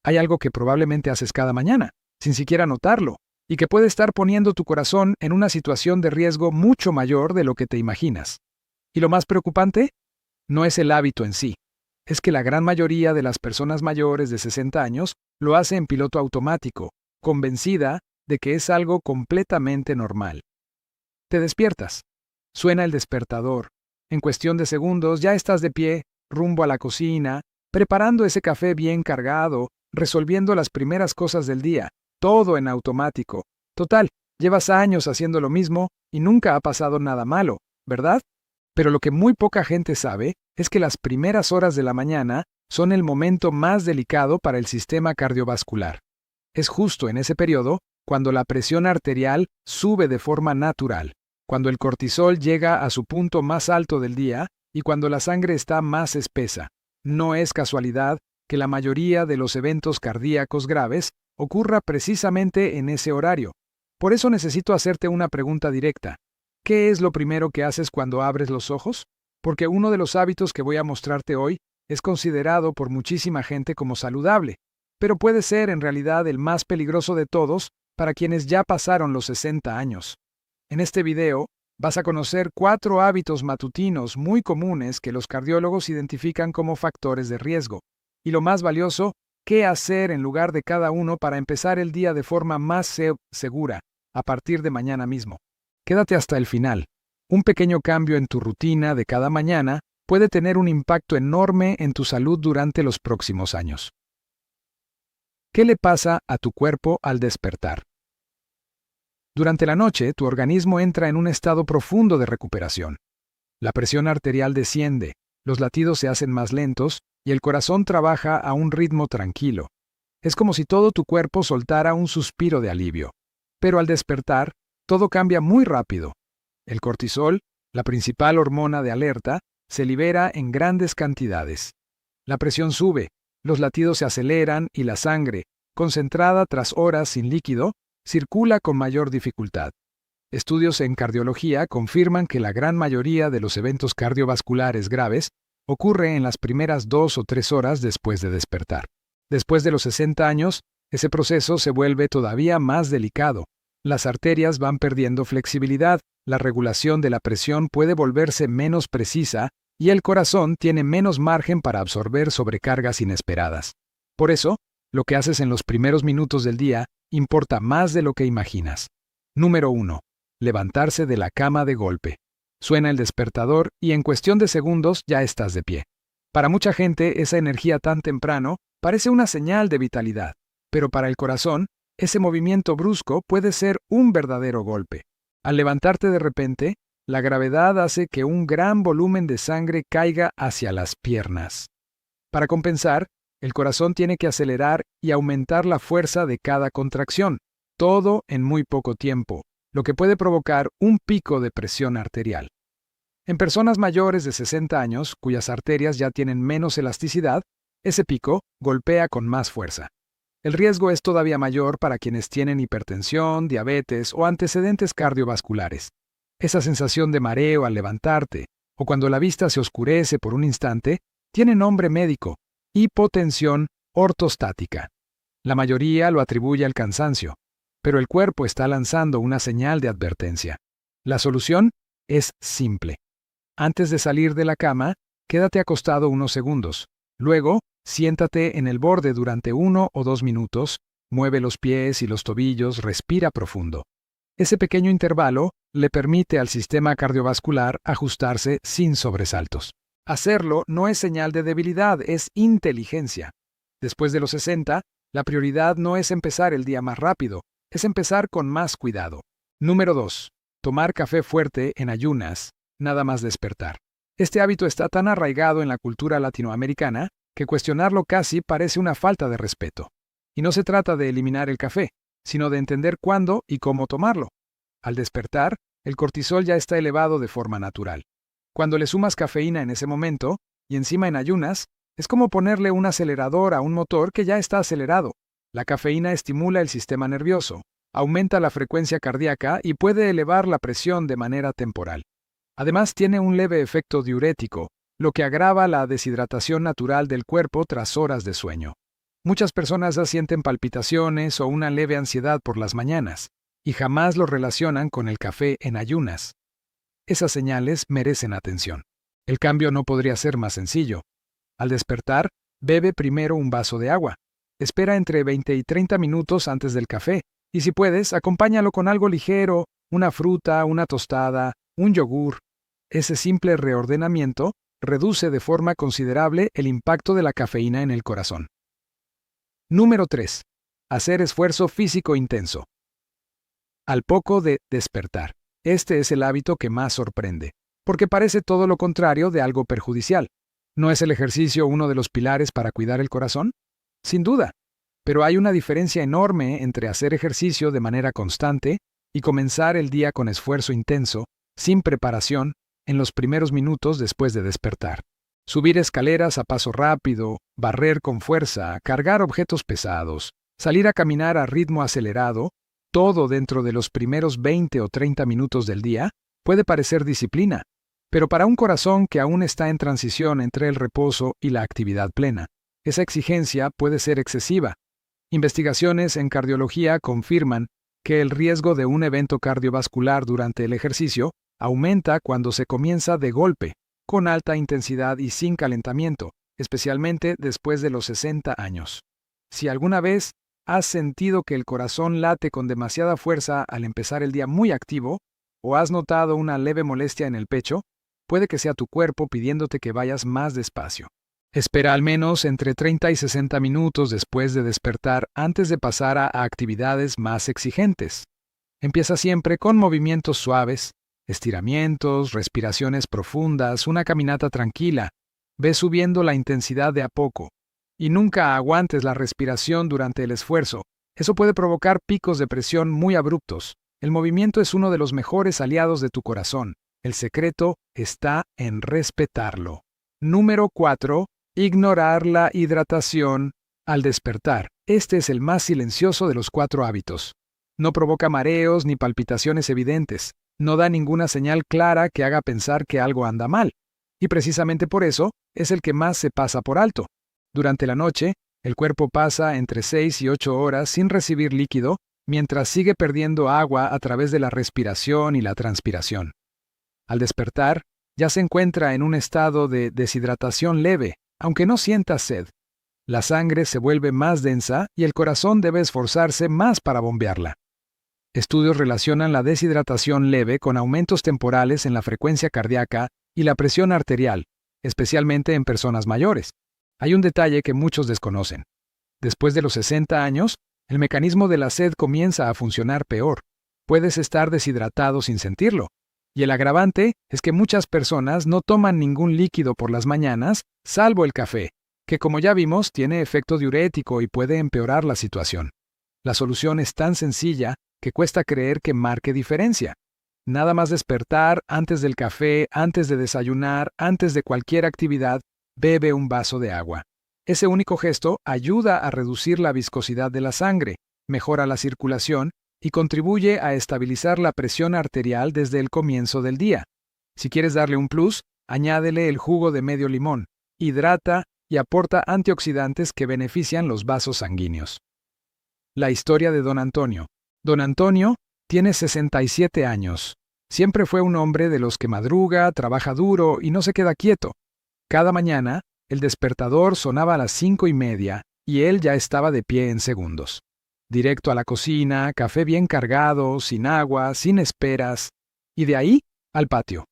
Hay algo que probablemente haces cada mañana, sin siquiera notarlo, y que puede estar poniendo tu corazón en una situación de riesgo mucho mayor de lo que te imaginas. Y lo más preocupante, no es el hábito en sí, es que la gran mayoría de las personas mayores de 60 años lo hace en piloto automático, convencida de que es algo completamente normal. Te despiertas. Suena el despertador. En cuestión de segundos ya estás de pie, rumbo a la cocina, preparando ese café bien cargado, resolviendo las primeras cosas del día, todo en automático. Total, llevas años haciendo lo mismo y nunca ha pasado nada malo, ¿verdad? Pero lo que muy poca gente sabe es que las primeras horas de la mañana son el momento más delicado para el sistema cardiovascular. Es justo en ese periodo cuando la presión arterial sube de forma natural, cuando el cortisol llega a su punto más alto del día y cuando la sangre está más espesa. No es casualidad que la mayoría de los eventos cardíacos graves ocurra precisamente en ese horario. Por eso necesito hacerte una pregunta directa. ¿Qué es lo primero que haces cuando abres los ojos? Porque uno de los hábitos que voy a mostrarte hoy es considerado por muchísima gente como saludable, pero puede ser en realidad el más peligroso de todos para quienes ya pasaron los 60 años. En este video vas a conocer 4 hábitos matutinos muy comunes que los cardiólogos identifican como factores de riesgo. Y lo más valioso, qué hacer en lugar de cada uno para empezar el día de forma más segura, a partir de mañana mismo. Quédate hasta el final. Un pequeño cambio en tu rutina de cada mañana puede tener un impacto enorme en tu salud durante los próximos años. ¿Qué le pasa a tu cuerpo al despertar? Durante la noche, tu organismo entra en un estado profundo de recuperación. La presión arterial desciende, los latidos se hacen más lentos y el corazón trabaja a un ritmo tranquilo. Es como si todo tu cuerpo soltara un suspiro de alivio. Pero al despertar, todo cambia muy rápido. El cortisol, la principal hormona de alerta, se libera en grandes cantidades. La presión sube, los latidos se aceleran y la sangre, concentrada tras horas sin líquido, circula con mayor dificultad. Estudios en cardiología confirman que la gran mayoría de los eventos cardiovasculares graves ocurre en las primeras 2 o 3 horas después de despertar. Después de los 60 años, ese proceso se vuelve todavía más delicado. Las arterias van perdiendo flexibilidad, la regulación de la presión puede volverse menos precisa y el corazón tiene menos margen para absorber sobrecargas inesperadas. Por eso, lo que haces en los primeros minutos del día importa más de lo que imaginas. Número 1. Levantarse de la cama de golpe. Suena el despertador y en cuestión de segundos ya estás de pie. Para mucha gente, esa energía tan temprano parece una señal de vitalidad, pero para el corazón, ese movimiento brusco puede ser un verdadero golpe. Al levantarte de repente, la gravedad hace que un gran volumen de sangre caiga hacia las piernas. Para compensar, el corazón tiene que acelerar y aumentar la fuerza de cada contracción, todo en muy poco tiempo, lo que puede provocar un pico de presión arterial. En personas mayores de 60 años, cuyas arterias ya tienen menos elasticidad, ese pico golpea con más fuerza. El riesgo es todavía mayor para quienes tienen hipertensión, diabetes o antecedentes cardiovasculares. Esa sensación de mareo al levantarte, o cuando la vista se oscurece por un instante, tiene nombre médico: hipotensión ortostática. La mayoría lo atribuye al cansancio, pero el cuerpo está lanzando una señal de advertencia. La solución es simple. Antes de salir de la cama, quédate acostado unos segundos. Luego, siéntate en el borde durante 1 o 2 minutos, mueve los pies y los tobillos, respira profundo. Ese pequeño intervalo le permite al sistema cardiovascular ajustarse sin sobresaltos. Hacerlo no es señal de debilidad, es inteligencia. Después de los 60, la prioridad no es empezar el día más rápido, es empezar con más cuidado. Número 2. Tomar café fuerte en ayunas, nada más despertar. Este hábito está tan arraigado en la cultura latinoamericana que cuestionarlo casi parece una falta de respeto. Y no se trata de eliminar el café, sino de entender cuándo y cómo tomarlo. Al despertar, el cortisol ya está elevado de forma natural. Cuando le sumas cafeína en ese momento, y encima en ayunas, es como ponerle un acelerador a un motor que ya está acelerado. La cafeína estimula el sistema nervioso, aumenta la frecuencia cardíaca y puede elevar la presión de manera temporal. Además, tiene un leve efecto diurético, lo que agrava la deshidratación natural del cuerpo tras horas de sueño. Muchas personas ya sienten palpitaciones o una leve ansiedad por las mañanas, y jamás lo relacionan con el café en ayunas. Esas señales merecen atención. El cambio no podría ser más sencillo. Al despertar, bebe primero un vaso de agua. Espera entre 20 y 30 minutos antes del café, y si puedes, acompáñalo con algo ligero, una fruta, una tostada, un yogur. Ese simple reordenamiento reduce de forma considerable el impacto de la cafeína en el corazón. Número 3. Hacer esfuerzo físico intenso. Al poco de despertar. Este es el hábito que más sorprende, porque parece todo lo contrario de algo perjudicial. ¿No es el ejercicio uno de los pilares para cuidar el corazón? Sin duda, pero hay una diferencia enorme entre hacer ejercicio de manera constante y comenzar el día con esfuerzo intenso, sin preparación, en los primeros minutos después de despertar. Subir escaleras a paso rápido, barrer con fuerza, cargar objetos pesados, salir a caminar a ritmo acelerado, todo dentro de los primeros 20 o 30 minutos del día, puede parecer disciplina, pero para un corazón que aún está en transición entre el reposo y la actividad plena, esa exigencia puede ser excesiva. Investigaciones en cardiología confirman que el riesgo de un evento cardiovascular durante el ejercicio aumenta cuando se comienza de golpe, con alta intensidad y sin calentamiento, especialmente después de los 60 años. Si alguna vez has sentido que el corazón late con demasiada fuerza al empezar el día muy activo, o has notado una leve molestia en el pecho, puede que sea tu cuerpo pidiéndote que vayas más despacio. Espera al menos entre 30 y 60 minutos después de despertar antes de pasar a actividades más exigentes. Empieza siempre con movimientos suaves, estiramientos, respiraciones profundas, una caminata tranquila. Ve subiendo la intensidad de a poco. Y nunca aguantes la respiración durante el esfuerzo. Eso puede provocar picos de presión muy abruptos. El movimiento es uno de los mejores aliados de tu corazón. El secreto está en respetarlo. Número 4. Ignorar la hidratación al despertar. Este es el más silencioso de los 4 hábitos. No provoca mareos ni palpitaciones evidentes. No da ninguna señal clara que haga pensar que algo anda mal. Y precisamente por eso es el que más se pasa por alto. Durante la noche, el cuerpo pasa entre 6 y 8 horas sin recibir líquido, mientras sigue perdiendo agua a través de la respiración y la transpiración. Al despertar, ya se encuentra en un estado de deshidratación leve, aunque no sienta sed. La sangre se vuelve más densa y el corazón debe esforzarse más para bombearla. Estudios relacionan la deshidratación leve con aumentos temporales en la frecuencia cardíaca y la presión arterial, especialmente en personas mayores. Hay un detalle que muchos desconocen. Después de los 60 años, el mecanismo de la sed comienza a funcionar peor. Puedes estar deshidratado sin sentirlo. Y el agravante es que muchas personas no toman ningún líquido por las mañanas, salvo el café, que como ya vimos tiene efecto diurético y puede empeorar la situación. La solución es tan sencilla que cuesta creer que marque diferencia. Nada más despertar, antes del café, antes de desayunar, antes de cualquier actividad, bebe un vaso de agua. Ese único gesto ayuda a reducir la viscosidad de la sangre, mejora la circulación y contribuye a estabilizar la presión arterial desde el comienzo del día. Si quieres darle un plus, añádele el jugo de medio limón, hidrata y aporta antioxidantes que benefician los vasos sanguíneos. La historia de Don Antonio. Don Antonio tiene 67 años. Siempre fue un hombre de los que madruga, trabaja duro y no se queda quieto. Cada mañana, el despertador sonaba a las 5:30 y él ya estaba de pie en segundos. Directo a la cocina, café bien cargado, sin agua, sin esperas, y de ahí al patio.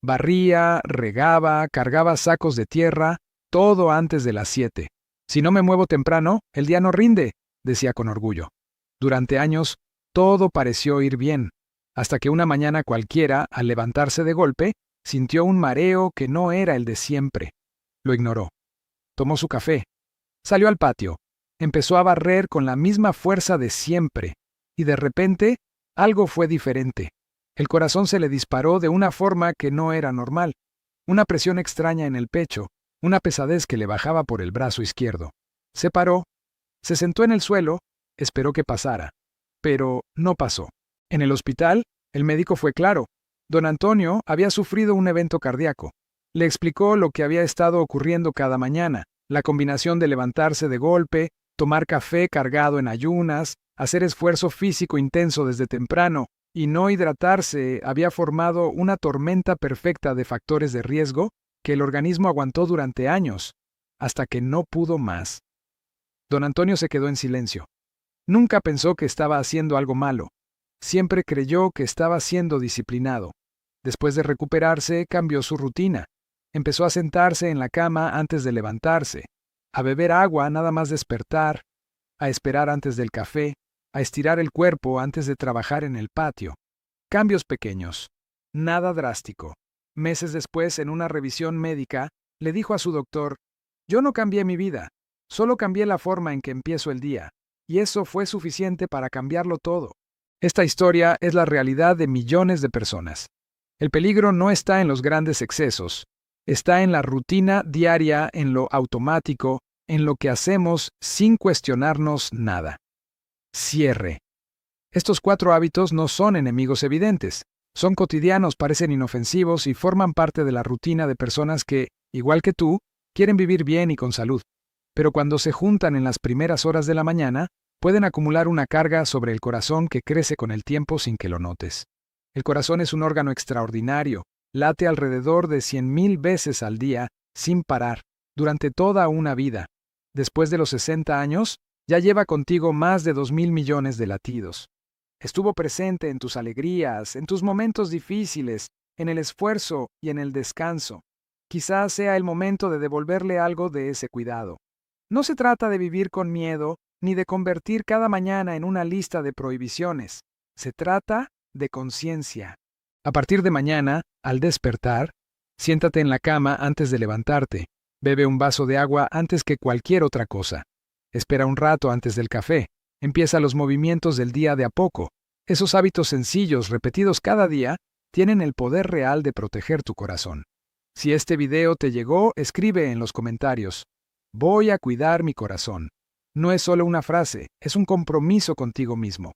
Barría, regaba, cargaba sacos de tierra, todo antes de las 7. Si no me muevo temprano, el día no rinde, decía con orgullo. Durante años, todo pareció ir bien, hasta que una mañana cualquiera, al levantarse de golpe, sintió un mareo que no era el de siempre. Lo ignoró. Tomó su café. Salió al patio. Empezó a barrer con la misma fuerza de siempre. Y de repente, algo fue diferente. El corazón se le disparó de una forma que no era normal. Una presión extraña en el pecho, una pesadez que le bajaba por el brazo izquierdo. Se paró. Se sentó en el suelo. Esperó que pasara. Pero no pasó. En el hospital, el médico fue claro. Don Antonio había sufrido un evento cardíaco. Le explicó lo que había estado ocurriendo cada mañana, la combinación de levantarse de golpe, Tomar café cargado en ayunas, hacer esfuerzo físico intenso desde temprano y no hidratarse había formado una tormenta perfecta de factores de riesgo que el organismo aguantó durante años, hasta que no pudo más. Don Antonio se quedó en silencio. Nunca pensó que estaba haciendo algo malo. Siempre creyó que estaba siendo disciplinado. Después de recuperarse, cambió su rutina. Empezó a sentarse en la cama antes de levantarse, a beber agua nada más despertar, a esperar antes del café, a estirar el cuerpo antes de trabajar en el patio. Cambios pequeños. Nada drástico. Meses después, en una revisión médica, le dijo a su doctor: «Yo no cambié mi vida, solo cambié la forma en que empiezo el día, y eso fue suficiente para cambiarlo todo». Esta historia es la realidad de millones de personas. El peligro no está en los grandes excesos, está en la rutina diaria, en lo automático, en lo que hacemos sin cuestionarnos nada. Cierre. Estos 4 hábitos no son enemigos evidentes. Son cotidianos, parecen inofensivos y forman parte de la rutina de personas que, igual que tú, quieren vivir bien y con salud. Pero cuando se juntan en las primeras horas de la mañana, pueden acumular una carga sobre el corazón que crece con el tiempo sin que lo notes. El corazón es un órgano extraordinario, late alrededor de 100,000 veces al día, sin parar, durante toda una vida. Después de los 60 años, ya lleva contigo más de 2,000 millones de latidos. Estuvo presente en tus alegrías, en tus momentos difíciles, en el esfuerzo y en el descanso. Quizás sea el momento de devolverle algo de ese cuidado. No se trata de vivir con miedo, ni de convertir cada mañana en una lista de prohibiciones. Se trata de conciencia. A partir de mañana, al despertar, siéntate en la cama antes de levantarte. Bebe un vaso de agua antes que cualquier otra cosa. Espera un rato antes del café. Empieza los movimientos del día de a poco. Esos hábitos sencillos, repetidos cada día, tienen el poder real de proteger tu corazón. Si este video te llegó, escribe en los comentarios: «Voy a cuidar mi corazón». No es solo una frase, es un compromiso contigo mismo.